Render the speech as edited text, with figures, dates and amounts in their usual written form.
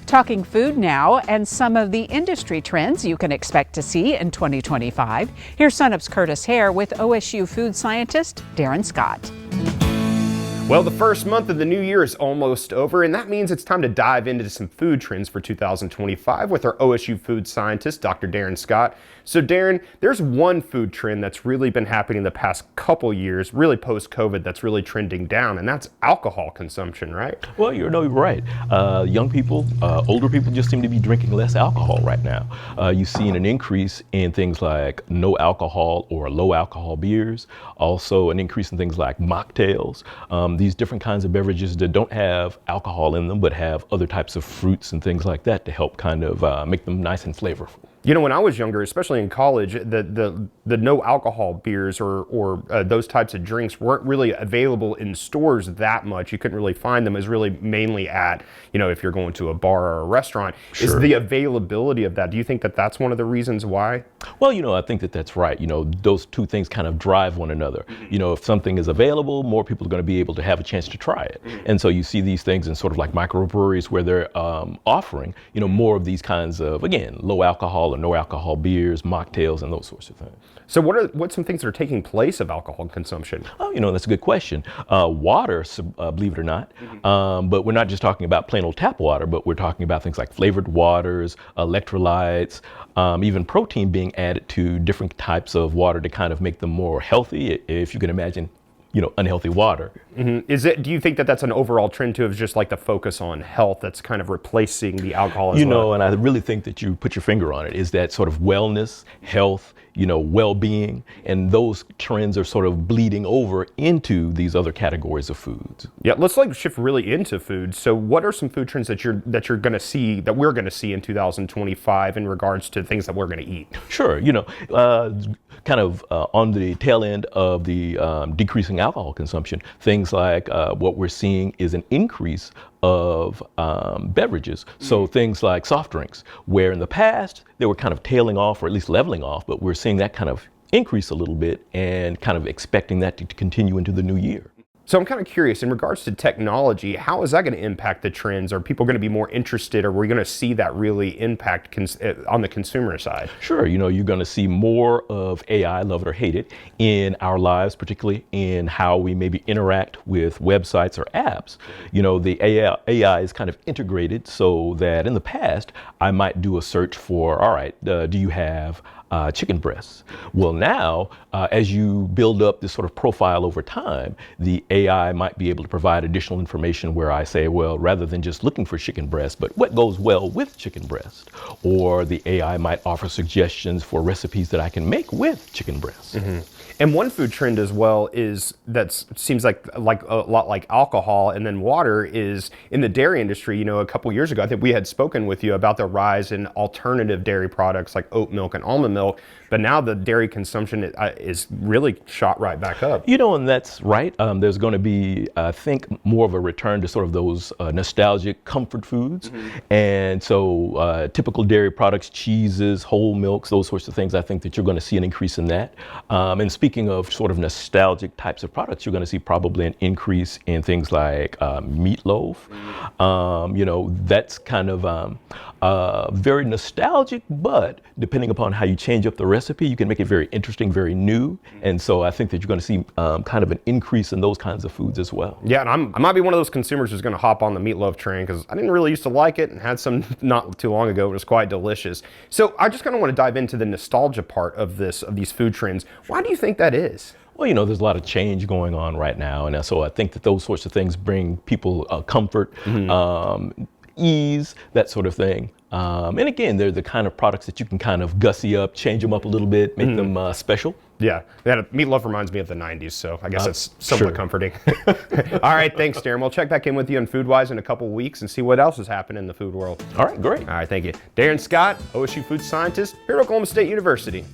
Talking food now and some of the industry trends you can expect to see in 2025. Here's SUNUP's Curtis Hare with OSU food scientist Darren Scott. Well, the first month of the new year is almost over, and that means it's time to dive into some food trends for 2025 with our OSU food scientist, Dr. Darren Scott. So Darren, there's one food trend that's really been happening the past couple years, really post-COVID, that's really trending down, and that's alcohol consumption, right? Well, you're right. Young people, older people just seem to be drinking less alcohol right now. You've seen an increase in things like no alcohol or low alcohol beers, also an increase in things like mocktails. These different kinds of beverages that don't have alcohol in them, but have other types of fruits and things like that to help kind of make them nice and flavorful. You know, when I was younger, especially in college, the no alcohol beers or those types of drinks weren't really available in stores that much. You couldn't really find them. It was really mainly at, you know, if you're going to a bar or a restaurant. Sure. Is the availability of that, do you think that that's one of the reasons why? Well, you know, I think that that's right. You know, those two things kind of drive one another. You know, if something is available, more people are going to be able to have a chance to try it. And so you see these things in sort of like microbreweries where they're offering, you know, more of these kinds of, again, low alcohol or no alcohol beers, mocktails, and those sorts of things. So what's some things that are taking place of alcohol consumption? Oh, you know, that's a good question. Water, believe it or not, but we're not just talking about plain old tap water, but we're talking about things like flavored waters, electrolytes, even protein being added to different types of water to kind of make them more healthy, if you can imagine, you know, unhealthy water. Do you think that that's an overall trend too, of just like the focus on health that's kind of replacing the alcohol as well? You know, and I really think that you put your finger on it, is that sort of wellness, health, you know, well-being, and those trends are sort of bleeding over into these other categories of foods. Yeah, let's like shift really into food. So what are some food trends that you're going to see, that we're going to see in 2025 in regards to things that we're going to eat? Sure, you know, kind of on the tail end of the decreasing alcohol consumption, things like what we're seeing is an increase of beverages. So things like soft drinks, where in the past they were kind of tailing off or at least leveling off, but we're seeing that kind of increase a little bit and kind of expecting that to continue into the new year. So I'm kind of curious, in regards to technology, how is that going to impact the trends? Are people going to be more interested, or are we going to see that really impact on the consumer side? Sure, you know, you're going to see more of AI, love it or hate it, in our lives, particularly in how we maybe interact with websites or apps. You know, the AI is kind of integrated so that in the past, I might do a search for, all right, do you have chicken breasts? Well, now, as you build up this sort of profile over time, the AI might be able to provide additional information where I say, well, rather than just looking for chicken breast, but what goes well with chicken breast? Or the AI might offer suggestions for recipes that I can make with chicken breast. And one food trend as well is seems like a lot like alcohol and then water is in the dairy industry. You know, a couple years ago, I think we had spoken with you about the rise in alternative dairy products like oat milk and almond milk. But now the dairy consumption is really shot right back up. You know, and that's right. There's going to be, I think, more of a return to sort of those nostalgic comfort foods. And so typical dairy products, cheeses, whole milks, those sorts of things, I think that you're going to see an increase in that. And speaking of sort of nostalgic types of products, you're going to see probably an increase in things like meatloaf. You know, that's kind of very nostalgic, but depending upon how you change up the recipe, you can make it very interesting, very new. And so I think that you're going to see kind of an increase in those kinds of foods as well. Yeah, and I might be one of those consumers who's going to hop on the meatloaf train, because I didn't really used to like it and had some not too long ago. It was quite delicious. So I just kind of want to dive into the nostalgia part of these food trends. Why do you think that is? Well, you know, there's a lot of change going on right now. And so I think that those sorts of things bring people comfort, ease, that sort of thing. And again, they're the kind of products that you can kind of gussy up, change them up a little bit, make them special. Yeah, meatloaf reminds me of the 90s, so I guess it's somewhat comforting. All right, thanks, Darren. We'll check back in with you on FoodWise in a couple weeks and see what else has happened in the food world. All right, great. All right, thank you. Darren Scott, OSU food scientist here at Oklahoma State University.